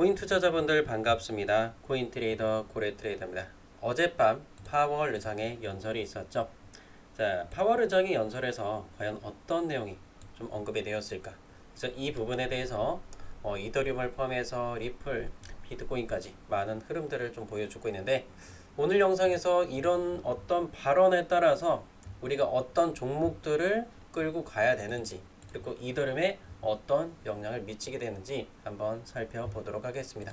코인 투자자분들 반갑습니다. 코인 트레이더 고래트레이더입니다. 어젯밤 파월 의장의 연설이 있었죠. 자, 파월 의장의 연설에서 과연 어떤 내용이 좀 언급이 되었을까? 그래서 이 부분에 대해서 이더리움을 포함해서 리플, 비트코인까지 많은 흐름들을 좀 보여주고 있는데, 오늘 영상에서 이런 어떤 발언에 따라서 우리가 어떤 종목들을 끌고 가야 되는지, 그리고 이더리움에 어떤 영향을 미치게 되는지 한번 살펴보도록 하겠습니다.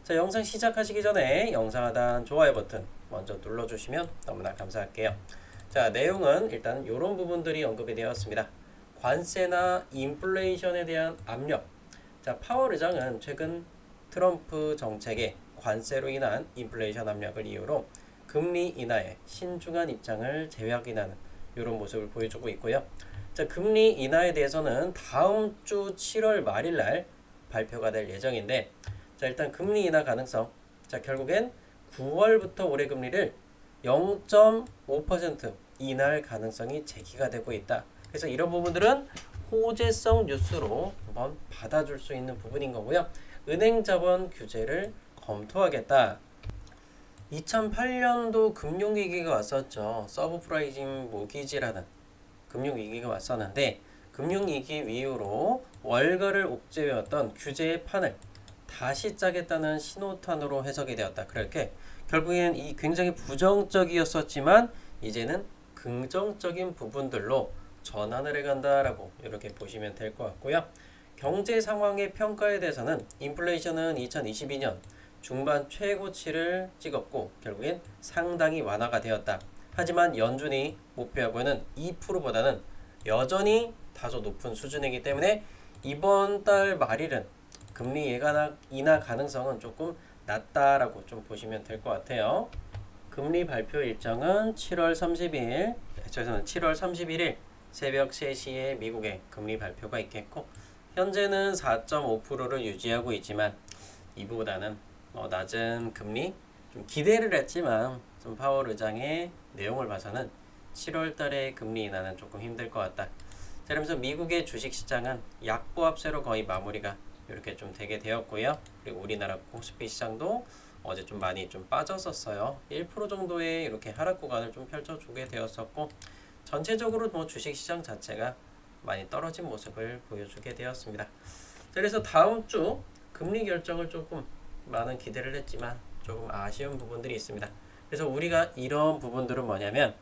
자, 영상 시작하시기 전에 영상 하단 좋아요 버튼 먼저 눌러주시면 너무나 감사할게요. 자, 내용은 일단 이런 부분들이 언급이 되었습니다. 관세나 인플레이션에 대한 압력. 자, 파월 의장은 최근 트럼프 정책의 관세로 인한 인플레이션 압력을 이유로 금리 인하에 신중한 입장을 재확인하는 이런 모습을 보여주고 있고요. 자, 금리 인하에 대해서는 다음 주 7월 말일 날 발표가 될 예정인데, 자, 일단 금리 인하 가능성. 자, 결국엔 9월부터 올해 금리를 0.5% 인하할 가능성이 제기가 되고 있다. 그래서 이런 부분들은 호재성 뉴스로 한번 받아줄 수 있는 부분인 거고요. 은행 자본 규제를 검토하겠다. 2008년도 금융위기가 왔었죠. 서브프라이징 모기지라는 금융위기가 왔었는데, 금융위기 이후로 월가를 옥죄해왔던 규제의 판을 다시 짜겠다는 신호탄으로 해석이 되었다. 그렇게 결국엔 이 굉장히 부정적이었었지만 이제는 긍정적인 부분들로 전환을 해간다라고 이렇게 보시면 될 것 같고요. 경제 상황의 평가에 대해서는 인플레이션은 2022년 중반 최고치를 찍었고 결국엔 상당히 완화가 되었다. 하지만 연준이 목표하고는 2%보다는 여전히 다소 높은 수준이기 때문에 이번 달 말일은 금리 인하 가능성은 조금 낮다라고 좀 보시면 될 것 같아요. 금리 발표 일정은 7월 30일, 죄송합니다. 7월 31일 새벽 3시에 미국의 금리 발표가 있겠고, 현재는 4.5%를 유지하고 있지만 이보다는 낮은 금리, 좀 기대를 했지만 좀 파월 의장의 내용을 봐서는 7월 달에 금리 인하는 조금 힘들 것 같다. 자, 그러면서 미국의 주식시장은 약보합세로 거의 마무리가 이렇게 좀 되게 되었고요. 그리고 우리나라 코스피 시장도 어제 좀 많이 좀 빠졌었어요. 1% 정도의 이렇게 하락 구간을 좀 펼쳐주게 되었었고, 전체적으로 뭐 주식시장 자체가 많이 떨어진 모습을 보여주게 되었습니다. 그래서 다음 주 금리 결정을 조금 많은 기대를 했지만 조금 아쉬운 부분들이 있습니다. 그래서 우리가 이런 부분들은 뭐냐면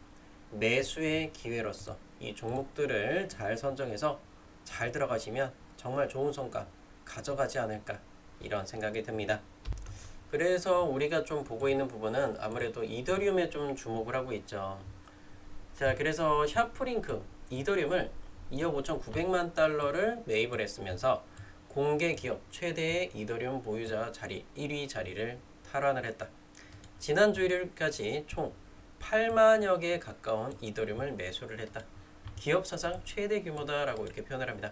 매수의 기회로서 이 종목들을 잘 선정해서 잘 들어가시면 정말 좋은 성과 가져가지 않을까 이런 생각이 듭니다. 그래서 우리가 좀 보고 있는 부분은 아무래도 이더리움에 좀 주목을 하고 있죠. 자, 그래서 샤프링크 이더리움을 2억 5,900만 달러를 매입을 했으면서 공개 기업 최대의 이더리움 보유자 자리 1위 자리를 탈환을 했다. 지난주 일요일까지 총 8만여 개에 가까운 이더리움을 매수를 했다. 기업 사상 최대 규모다라고 이렇게 표현을 합니다.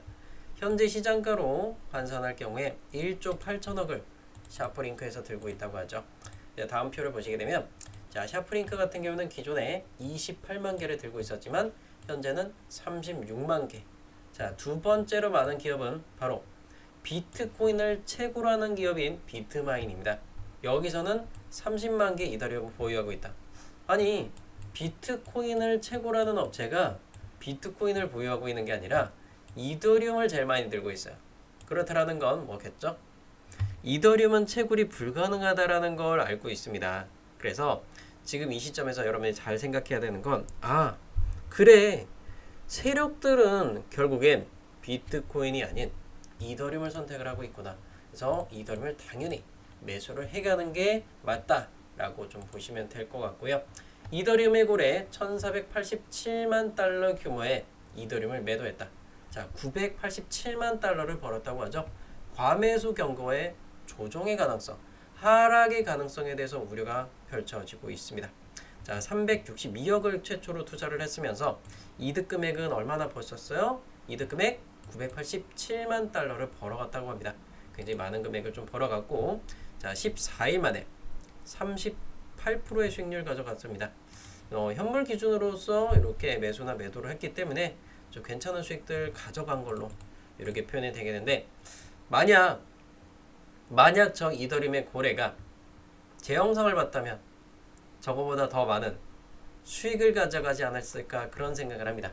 현재 시장가로 환산할 경우에 1조 8천억을 샤프링크에서 들고 있다고 하죠. 다음 표를 보시게 되면, 자, 샤프링크 같은 경우는 기존에 28만 개를 들고 있었지만 현재는 36만 개. 자, 두 번째로 많은 기업은 바로 비트코인을 채굴 하는 기업인 비트마인입니다. 여기서는 30만 개 이더리움을 보유하고 있다. 아니, 비트코인을 채굴하는 업체가 비트코인을 보유하고 있는 게 아니라 이더리움을 제일 많이 들고 있어요. 그렇다라는 건 뭐겠죠? 이더리움은 채굴이 불가능하다라는 걸 알고 있습니다. 그래서 지금 이 시점에서 여러분이 잘 생각해야 되는 건, 그래, 세력들은 결국엔 비트코인이 아닌 이더리움을 선택을 하고 있구나. 그래서 이더리움을 당연히 매수를 해가는 게 맞다라고 좀 보시면 될 것 같고요. 이더리움의 고래 1487만 달러 규모의 이더리움을 매도했다. 자, 987만 달러를 벌었다고 하죠. 과매수 경고에 조정의 가능성, 하락의 가능성에 대해서 우려가 펼쳐지고 있습니다. 자, 362억을 최초로 투자를 했으면서 이득 금액은 얼마나 벌었어요? 이득 금액 987만 달러를 벌어갔다고 합니다. 굉장히 많은 금액을 좀 벌어갔고, 자, 14일 만에 38%의 수익률 가져갔습니다. 현물 기준으로서 이렇게 매수나 매도를 했기 때문에 좀 괜찮은 수익들 가져간 걸로 이렇게 표현이 되겠는데, 만약 만약 저 이더리움의 고래가 제 영상을 봤다면 저거보다 더 많은 수익을 가져가지 않았을까 그런 생각을 합니다.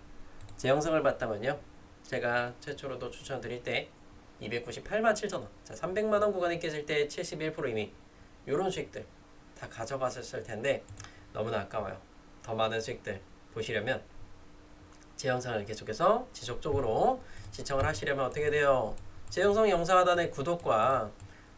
제 영상을 봤다면요. 제가 최초로도 추천드릴 때 298만 7천 원, 자 300만 원 구간이 깨질 때 71% 이미 이런 수익들 다 가져갔었을 텐데 너무나 아까워요. 더 많은 수익들 보시려면 제 영상을 계속해서 지속적으로 시청을 하시려면 어떻게 돼요? 제 영상 영상 하단에 구독과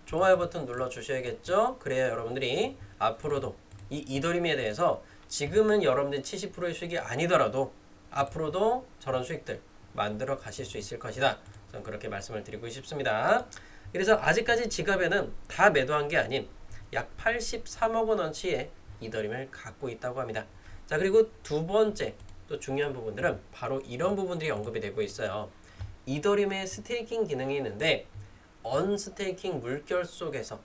좋아요 버튼 눌러 주셔야겠죠? 그래야 여러분들이 앞으로도 이 이더리움에 대해서 지금은 여러분들 70%의 수익이 아니더라도 앞으로도 저런 수익들 만들어 가실 수 있을 것이다. 저는 그렇게 말씀을 드리고 싶습니다. 그래서 아직까지 지갑에는 다 매도한 게 아닌 약 83억 원어치의 이더리움을 갖고 있다고 합니다. 자, 그리고 두 번째 또 중요한 부분들은 바로 이런 부분들이 언급이 되고 있어요. 이더리움의 스테이킹 기능이 있는데 언스테이킹 물결 속에서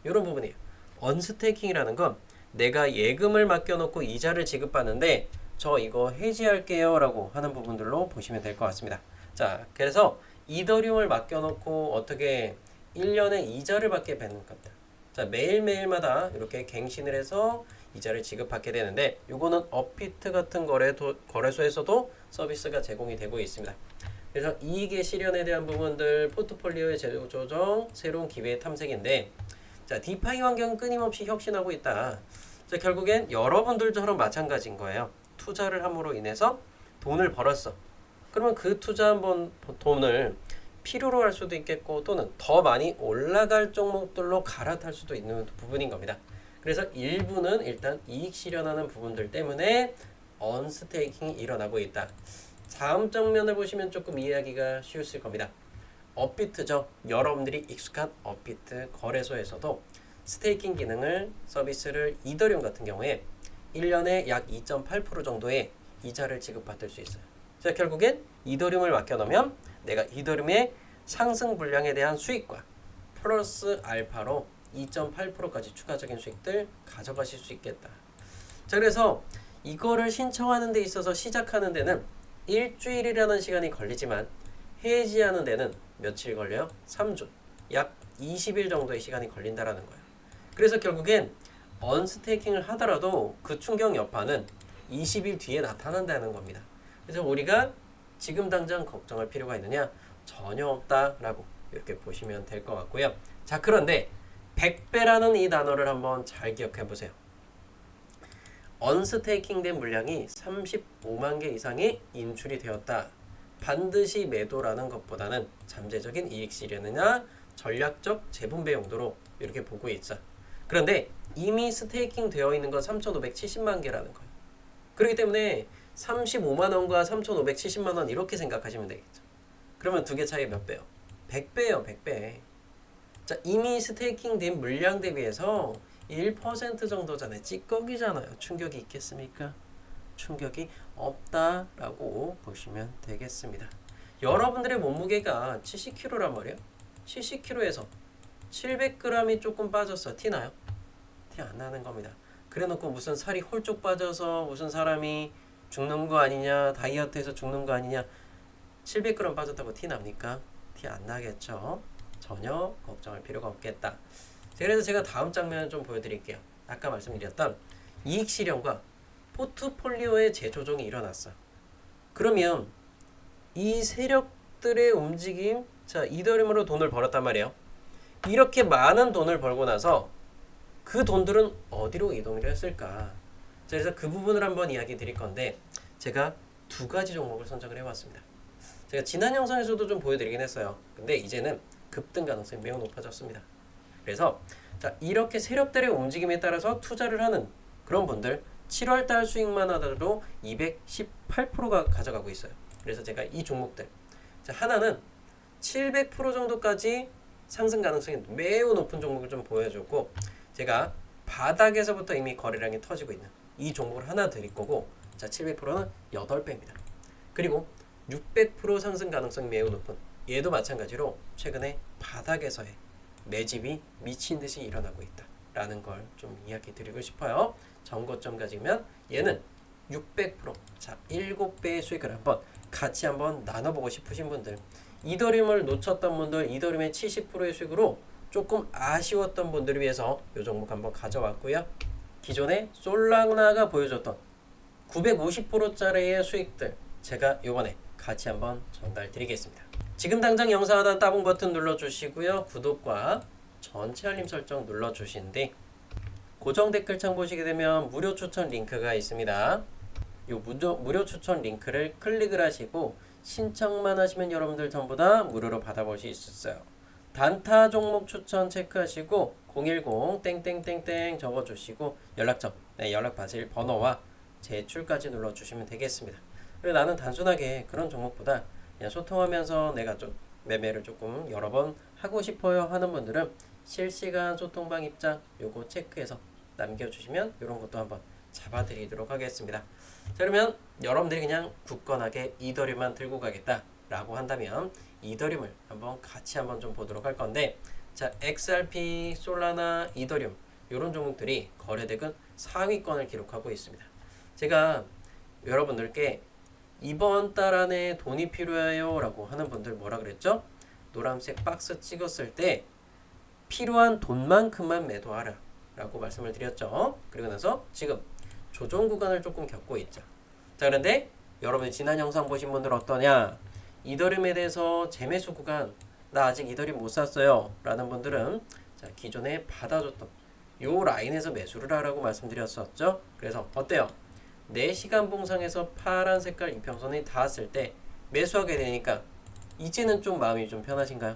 이런 부분이에요. 언스테이킹이라는 건 내가 예금을 맡겨놓고 이자를 지급받는데 저 이거 해지할게요 라고 하는 부분들로 보시면 될 것 같습니다. 자, 그래서 이더리움을 맡겨놓고 어떻게 1년에 이자를 받게 되는 겁니다. 자, 매일매일마다 이렇게 갱신을 해서 이자를 지급받게 되는데 요거는 업비트 같은 거래소에서도 서비스가 제공이 되고 있습니다. 그래서 이익의 실현에 대한 부분들, 포트폴리오의 재료 조정, 새로운 기회의 탐색인데 자, 디파이 환경은 끊임없이 혁신하고 있다. 자, 결국엔 여러분들처럼 마찬가지인 거예요. 투자를 함으로 인해서 돈을 벌었어. 그러면 그 투자한 번 돈을 필요로 할 수도 있겠고 또는 더 많이 올라갈 종목들로 갈아탈 수도 있는 부분인 겁니다. 그래서 일부는 일단 이익 실현하는 부분들 때문에 언스테이킹이 일어나고 있다. 다음 장면을 보시면 조금 이해하기가 쉬웠을 겁니다. 업비트죠. 여러분들이 익숙한 업비트 거래소에서도 스테이킹 기능을 서비스를 이더리움 같은 경우에 1년에 약 2.8% 정도의 이자를 지급받을 수 있어요. 자, 결국엔 이더리움을 맡겨놓으면 내가 이더리움의 상승 분량에 대한 수익과 플러스 알파로 2.8%까지 추가적인 수익들 가져가실 수 있겠다. 자, 그래서 이거를 신청하는 데 있어서 시작하는 데는 일주일이라는 시간이 걸리지만 해지하는 데는 며칠 걸려요? 3주. 약 20일 정도의 시간이 걸린다라는 거예요. 그래서 결국엔 언스테이킹을 하더라도 그 충격 여파는 20일 뒤에 나타난다는 겁니다. 그래서 우리가 지금 당장 걱정할 필요가 있느냐? 전혀 없다라고 이렇게 보시면 될 것 같고요. 자, 그런데 100배라는 이 단어를 한번 잘 기억해 보세요. 언스테이킹 된 물량이 35만 개 이상이 인출이 되었다. 반드시 매도라는 것보다는 잠재적인 이익 실현이나 전략적 재분배 용도로 이렇게 보고 있어. 그런데 이미 스테이킹 되어 있는 건 3,570만 개라는 거예요. 그렇기 때문에 35만 원과 3,570만 원 이렇게 생각하시면 되겠죠. 그러면 두 개 차이 몇 배요? 100배요, 100배. 자, 이미 스테이킹 된 물량 대비해서 1% 정도잖아요. 찌꺼기잖아요. 충격이 있겠습니까? 충격이 없다라고 보시면 되겠습니다. 여러분들의 몸무게가 70kg란 말이에요. 70kg에서 700g이 조금 빠졌어. 티 나요? 티 안 나는 겁니다. 그래놓고 무슨 살이 홀쭉 빠져서 무슨 사람이 죽는 거 아니냐, 다이어트해서 죽는 거 아니냐, 700g 빠졌다고 티 납니까? 티 안 나겠죠? 전혀 걱정할 필요가 없겠다. 그래서 제가 다음 장면을 좀 보여드릴게요. 아까 말씀드렸던 이익 실현과 포트폴리오의 재조정이 일어났어. 그러면 이 세력들의 움직임, 자, 이더리움으로 돈을 벌었단 말이에요. 이렇게 많은 돈을 벌고 나서 그 돈들은 어디로 이동을 했을까? 자, 그래서 그 부분을 한번 이야기 드릴 건데 제가 두 가지 종목을 선정을 해봤습니다. 제가 지난 영상에서도 좀 보여드리긴 했어요. 근데 이제는 급등 가능성이 매우 높아졌습니다. 그래서 자, 이렇게 세력들의 움직임에 따라서 투자를 하는 그런 분들 7월달 수익만 하더라도 218%가 가져가고 있어요. 그래서 제가 이 종목들, 자, 하나는 700% 정도까지 상승 가능성이 매우 높은 종목을 좀 보여줬고, 제가 바닥에서부터 이미 거래량이 터지고 있는 이 종목을 하나 드릴 거고, 자, 700%는 8배입니다. 그리고 600% 상승 가능성이 매우 높은 얘도 마찬가지로 최근에 바닥에서의 매집이 미친 듯이 일어나고 있다라는 걸 좀 이야기 드리고 싶어요. 전고점 가지면 얘는 600%, 자, 7배의 수익을 한번 같이 한번 나눠보고 싶으신 분들, 이더리움을 놓쳤던 분들, 이더리움의 70%의 수익으로 조금 아쉬웠던 분들을 위해서 이 종목 한번 가져왔고요. 기존에 솔라나가 보여줬던 950%짜리의 수익들 제가 요번에 같이 한번 전달 드리겠습니다. 지금 당장 영상 하단 따봉 버튼 눌러주시고요. 구독과 전체 알림 설정 눌러주신 뒤 고정 댓글창 보시게 되면 무료 추천 링크가 있습니다. 이 무료 추천 링크를 클릭을 하시고 신청만 하시면 여러분들 전부 다 무료로 받아보실 수 있어요. 단타 종목 추천 체크하시고 010 땡땡땡땡 적어주시고 연락처, 연락 받으실 번호와 제출까지 눌러주시면 되겠습니다. 그리고 나는 단순하게 그런 종목보다 그냥 소통하면서 내가 좀 매매를 조금 여러 번 하고 싶어요 하는 분들은 실시간 소통방 입장 요거 체크해서 남겨주시면 이런 것도 한번 잡아드리도록 하겠습니다. 자, 그러면 여러분들이 그냥 굳건하게 이더리움만 들고 가겠다 라고 한다면 이더리움을 같이 한번 좀 보도록 할 건데, 자, XRP, 솔라나, 이더리움 이런 종목들이 거래대금 상위권을 기록하고 있습니다. 제가 여러분들께 이번 달 안에 돈이 필요해요 라고 하는 분들 뭐라 그랬죠? 노란색 박스 찍었을 때 필요한 돈만큼만 매도하라 라고 말씀을 드렸죠. 그리고 나서 지금 조정 구간을 조금 겪고 있죠. 자, 그런데 여러분이 지난 영상 보신 분들 어떠냐? 이더리움에 대해서 재매수 구간 나 아직 이더리움 못 샀어요 라는 분들은 자, 기존에 받아줬던 요 라인에서 매수를 하라고 말씀드렸었죠. 그래서 어때요? 4시간 봉상에서 파란 색깔 이평선이 닿았을 때 매수하게 되니까 이제는 좀 마음이 좀 편하신가요?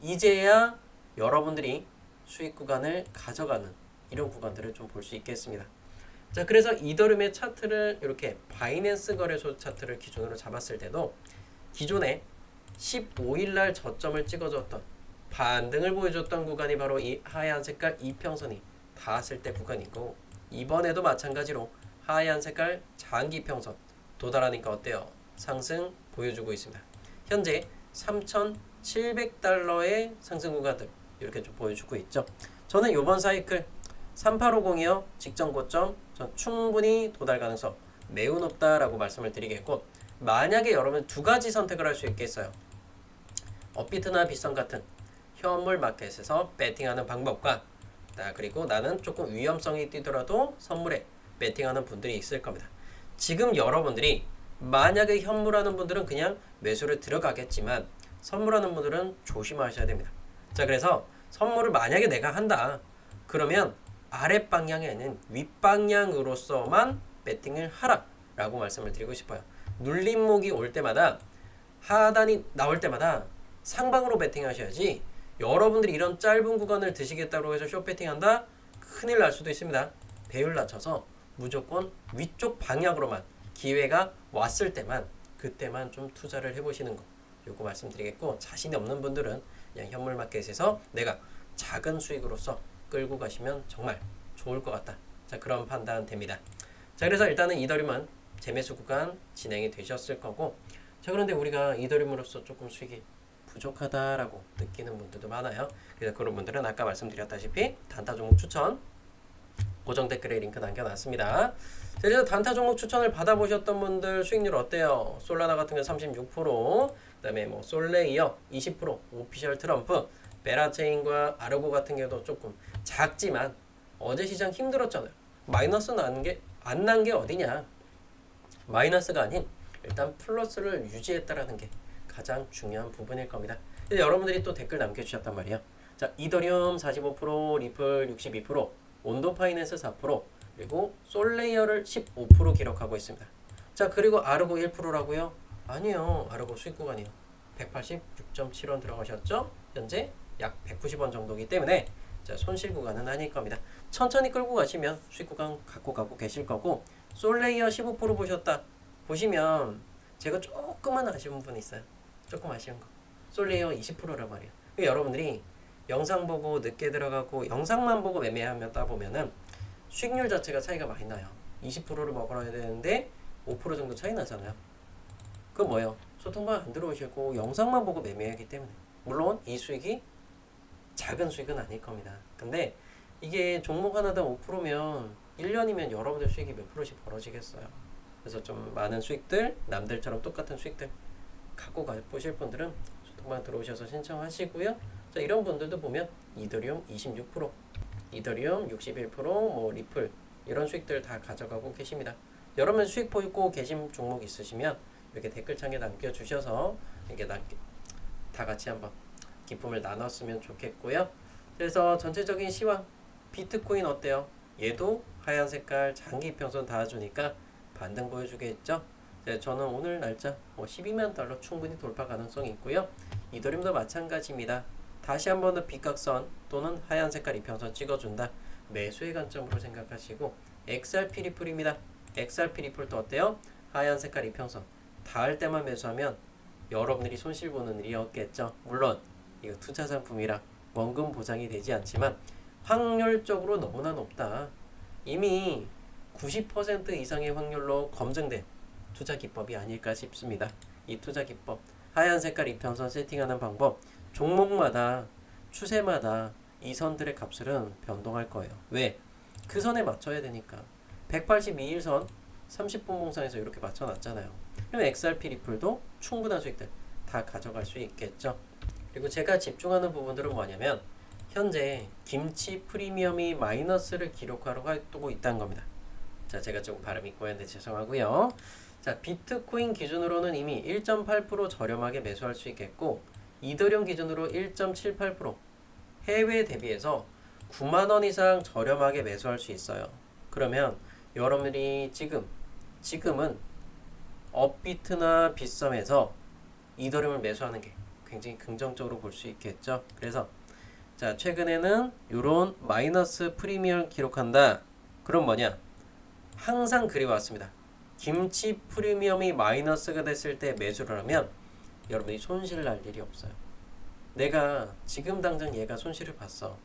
이제야 여러분들이 수익 구간을 가져가는 이런 구간들을 좀 볼 수 있겠습니다. 자, 그래서 이더리움의 차트를 이렇게 바이낸스 거래소 차트를 기준으로 잡았을 때도 기존에 15일날 저점을 찍어줬던 반등을 보여줬던 구간이 바로 이 하얀 색깔 이평선이 닿았을 때 구간이고, 이번에도 마찬가지로 하얀 색깔 장기 평선 도달하니까 어때요? 상승 보여주고 있습니다. 현재 3,700달러의 상승 구간들 이렇게 좀 보여주고 있죠. 저는 이번 사이클 3850이요 직전 고점 전 충분히 도달 가능성 매우 높다라고 말씀을 드리겠고, 만약에 여러분 두 가지 선택을 할 수 있겠어요. 업비트나 빗썸 같은 현물 마켓에서 배팅하는 방법과 그리고 나는 조금 위험성이 뛰더라도 선물에 배팅하는 분들이 있을 겁니다. 지금 여러분들이 만약에 현물하는 분들은 그냥 매수를 들어가겠지만 선물하는 분들은 조심하셔야 됩니다. 자, 그래서 선물을 만약에 내가 한다 그러면 아랫방향이 아닌 윗방향으로서만 배팅을 하라 라고 말씀을 드리고 싶어요. 눌림목이 올 때마다 하단이 나올 때마다 상방으로 배팅하셔야지, 여러분들이 이런 짧은 구간을 드시겠다고 해서 숏배팅한다? 큰일 날 수도 있습니다. 배율 낮춰서 무조건 위쪽 방향으로만 기회가 왔을 때만 그때만 좀 투자를 해보시는 거 요거 말씀드리겠고, 자신이 없는 분들은 그냥 현물 마켓에서 내가 작은 수익으로서 끌고 가시면 정말 좋을 것 같다. 자, 그런 판단 됩니다. 자, 그래서 일단은 이더리움은 재매수 구간 진행이 되셨을 거고, 자, 그런데 우리가 이더리움으로서 조금 수익이 부족하다라고 느끼는 분들도 많아요. 그래서 그런 분들은 아까 말씀드렸다시피 단타 종목 추천 고정 댓글에 링크 남겨놨습니다. 그래서 단타 종목 추천을 받아보셨던 분들 수익률 어때요? 솔라나 같은 경우 36%, 그다음에 뭐 솔레이어 20%, 오피셜 트럼프, 베라체인과 아르고 같은 경우도 조금 작지만 어제 시장 힘들었잖아요. 마이너스 안 난 게 어디냐? 마이너스가 아닌 일단 플러스를 유지했다라는 게 가장 중요한 부분일 겁니다. 여러분들이 또 댓글 남겨주셨단 말이에요. 자, 이더리움 45%, 리플 62%, 온도 파이낸스 4%, 그리고 솔레이어를 15% 기록하고 있습니다. 자, 그리고 아르고 1%라고요? 아니요, 아르고 수익 구간이요. 186.7원 들어가셨죠? 현재 약 190원 정도이기 때문에 자, 손실 구간은 아닐 겁니다. 천천히 끌고 가시면 수익 구간 갖고 가고 계실 거고, 솔레이어 15% 보셨다 보시면 제가 조금만 아쉬운 부분이 있어요. 조금 아쉬운 거. 솔레이어 20%란 말이에요. 여러분들이 영상 보고 늦게 들어가고 영상만 보고 매매하면 따보면은 수익률 자체가 차이가 많이 나요. 20%를 먹어야 되는데 5% 정도 차이 나잖아요. 그건 뭐예요? 소통방 안 들어오시고 영상만 보고 매매하기 때문에. 물론 이 수익이 작은 수익은 아닐 겁니다. 근데 이게 종목 하나당 5%면 1년이면 여러분들 수익이 몇 프로씩 벌어지겠어요. 그래서 좀 많은 수익들, 남들처럼 똑같은 수익들 갖고 가보실 분들은 소통방 들어오셔서 신청하시고요. 자, 이런 분들도 보면 이더리움 26%, 이더리움 61%, 뭐 리플 이런 수익들 다 가져가고 계십니다. 여러분 수익 보고 계신 종목 있으시면 이렇게 댓글창에 남겨주셔서 이렇게 다 같이 한번 기쁨을 나눴으면 좋겠고요. 그래서 전체적인 시황 비트코인 어때요? 얘도 하얀 색깔 장기 이평선 닿아주니까 반등 보여주겠죠. 저는 오늘 날짜 12만 달러 충분히 돌파 가능성이 있고요. 이더리움도 마찬가지입니다. 다시 한 번 더 빗각선 또는 하얀 색깔 이평선 찍어준다. 매수의 관점으로 생각하시고 XRP 리플입니다. XRP 리플도 어때요? 하얀 색깔 이평선 닿을 때만 매수하면 여러분들이 손실 보는 일이 없겠죠. 물론 이거 투자 상품이라 원금 보장이 되지 않지만 확률적으로 너무나 높다. 이미 90% 이상의 확률로 검증된 투자 기법이 아닐까 싶습니다. 이 투자 기법 하얀 색깔 이평선 세팅하는 방법 종목마다 추세마다 이 선들의 값은 변동할 거예요. 왜? 그 선에 맞춰야 되니까 182일선 30분 봉상에서 이렇게 맞춰놨잖아요. 그럼 XRP 리플도 충분한 수익들 다 가져갈 수 있겠죠. 그리고 제가 집중하는 부분들은 뭐냐면 현재 김치 프리미엄이 마이너스를 기록하러 활동하고 있다는 겁니다. 자, 제가 조금 발음이 꼬였는데 죄송하고요. 자, 비트코인 기준으로는 이미 1.8% 저렴하게 매수할 수 있겠고 이더리움 기준으로 1.78% 해외 대비해서 9만원 이상 저렴하게 매수할 수 있어요. 그러면 여러분들이 지금은 업비트나 빗썸에서 이더리움을 매수하는 게 굉장히 긍정적으로 볼 수 있겠죠. 그래서 자, 최근에는 이런 마이너스 프리미엄 기록한다. 그럼 뭐냐? 항상 그래왔습니다. 김치 프리미엄이 마이너스가 됐을 때 매수를 하면 여러분이 손실 날 일이 없어요. 내가 지금 당장 얘가 손실을 봤어.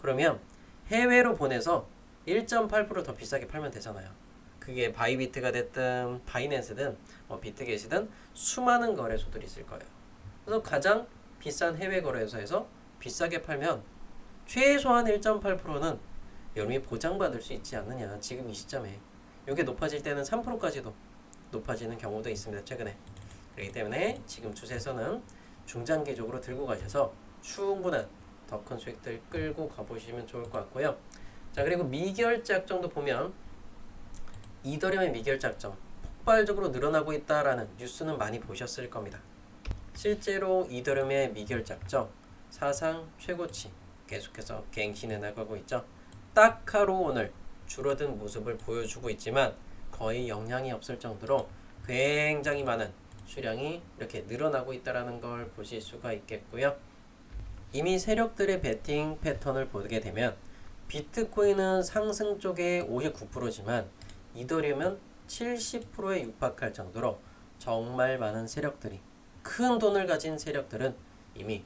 그러면 해외로 보내서 1.8% 더 비싸게 팔면 되잖아요. 그게 바이비트가 됐든 바이낸스든 비트겟이든 수많은 거래소들이 있을 거예요. 그래서 가장 비싼 해외 거래소에서 비싸게 팔면 최소한 1.8%는 여러분이 보장받을 수 있지 않느냐. 지금 이 시점에 이게 높아질 때는 3%까지도 높아지는 경우도 있습니다. 최근에. 그렇기 때문에 지금 추세에서는 중장기적으로 들고 가셔서 충분한 더 큰 수익들 끌고 가보시면 좋을 것 같고요. 자, 그리고 미결작정도 보면 이더리움의 미결작정 폭발적으로 늘어나고 있다라는 뉴스는 많이 보셨을 겁니다. 실제로 이더리움의 미결작정 사상 최고치 계속해서 갱신해 나가고 있죠. 딱 하루 오늘 줄어든 모습을 보여주고 있지만 거의 영향이 없을 정도로 굉장히 많은 수량이 이렇게 늘어나고 있다는 걸 보실 수가 있겠고요. 이미 세력들의 베팅 패턴을 보게 되면 비트코인은 상승 쪽에 59%지만 이더리움은 70%에 육박할 정도로 정말 많은 세력들이 큰 돈을 가진 세력들은 이미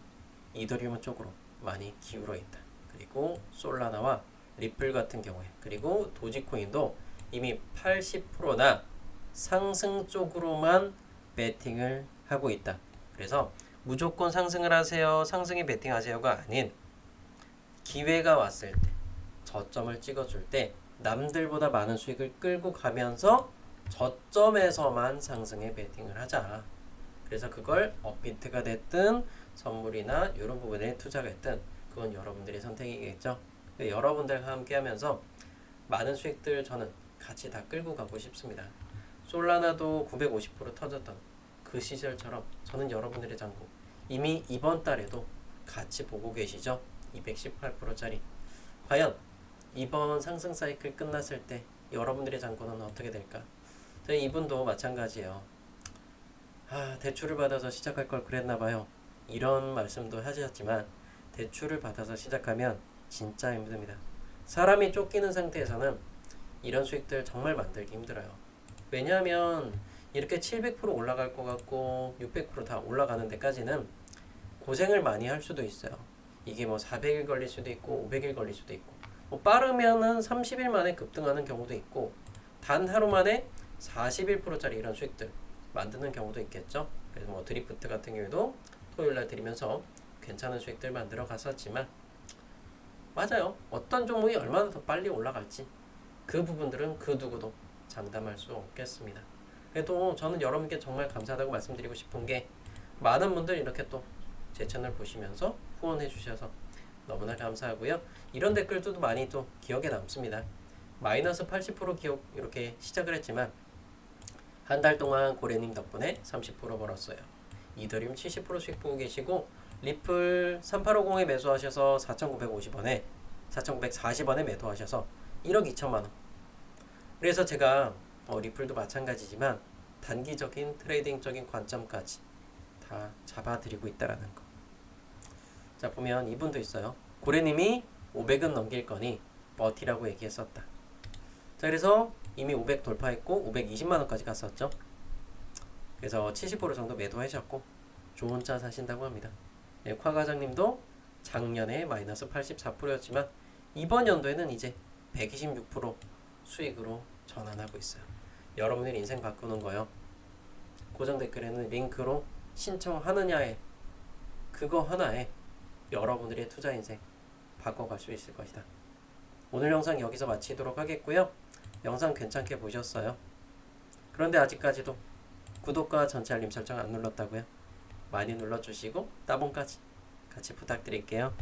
이더리움 쪽으로 많이 기울어 있다. 그리고 솔라나와 리플 같은 경우에 그리고 도지코인도 이미 80%나 상승 쪽으로만 베팅을 하고 있다. 그래서 무조건 상승을 하세요, 상승에 베팅하세요가 아닌 기회가 왔을 때 저점을 찍어줄 때 남들보다 많은 수익을 끌고 가면서 저점에서만 상승에 베팅을 하자. 그래서 그걸 업비트가 됐든 선물이나 이런 부분에 투자가 됐든 그건 여러분들의 선택이겠죠. 여러분들과 함께 하면서 많은 수익들 저는 같이 다 끌고 가고 싶습니다. 솔라나도 950% 터졌던 그 시절처럼 저는 여러분들의 잔고 이미 이번 달에도 같이 보고 계시죠. 218%짜리 과연 이번 상승 사이클 끝났을 때 여러분들의 잔고는 어떻게 될까? 저희 이분도 마찬가지예요. 대출을 받아서 시작할 걸 그랬나봐요. 이런 말씀도 하셨지만 대출을 받아서 시작하면 진짜 힘듭니다. 사람이 쫓기는 상태에서는 이런 수익들 정말 만들기 힘들어요. 왜냐하면 이렇게 700% 올라갈 것 같고 600%다 올라가는 데까지는 고생을 많이 할 수도 있어요. 이게 400일 걸릴 수도 있고 500일 걸릴 수도 있고 빠르면은 30일 만에 급등하는 경우도 있고 단 하루 만에 41%짜리 이런 수익들 만드는 경우도 있겠죠. 그래서 드리프트 같은 경우에도 토요일날 드리면서 괜찮은 수익들 만들어 갔었지만 맞아요. 어떤 종목이 얼마나 더 빨리 올라갈지 그 부분들은 그 누구도 장담할 수 없겠습니다. 그래도 저는 여러분께 정말 감사하다고 말씀드리고 싶은 게 많은 분들 이렇게 또 제 채널 보시면서 후원해 주셔서 너무나 감사하고요. 이런 댓글도 많이 또 기억에 남습니다. 마이너스 80% 기억 이렇게 시작을 했지만 한 달 동안 고래님 덕분에 30% 벌었어요. 이더리움 70%씩 보고 계시고 리플 3850에 매수하셔서 4,950원에 4,940원에 매도하셔서 1억 2천만 원. 그래서 제가 리플도 마찬가지지만 단기적인 트레이딩적인 관점까지 다 잡아드리고 있다라는 거. 자, 보면 이분도 있어요. 고래님이 500은 넘길 거니 버티라고 얘기했었다. 자, 그래서 이미 500 돌파했고 520만 원까지 갔었죠. 그래서 70% 정도 매도하셨고 좋은 차 사신다고 합니다. 네, 夸과장님도 작년에 마이너스 84%였지만 이번 연도에는 이제 126% 수익으로 전환하고 있어요. 여러분의 인생 바꾸는 거요. 고정 댓글에는 링크로 신청하느냐에 그거 하나에 여러분들의 투자 인생 바꿔갈 수 있을 것이다. 오늘 영상 여기서 마치도록 하겠고요. 영상 괜찮게 보셨어요? 그런데 아직까지도 구독과 전체 알림 설정 안 눌렀다고요? 많이 눌러주시고 따봉까지 같이 부탁드릴게요.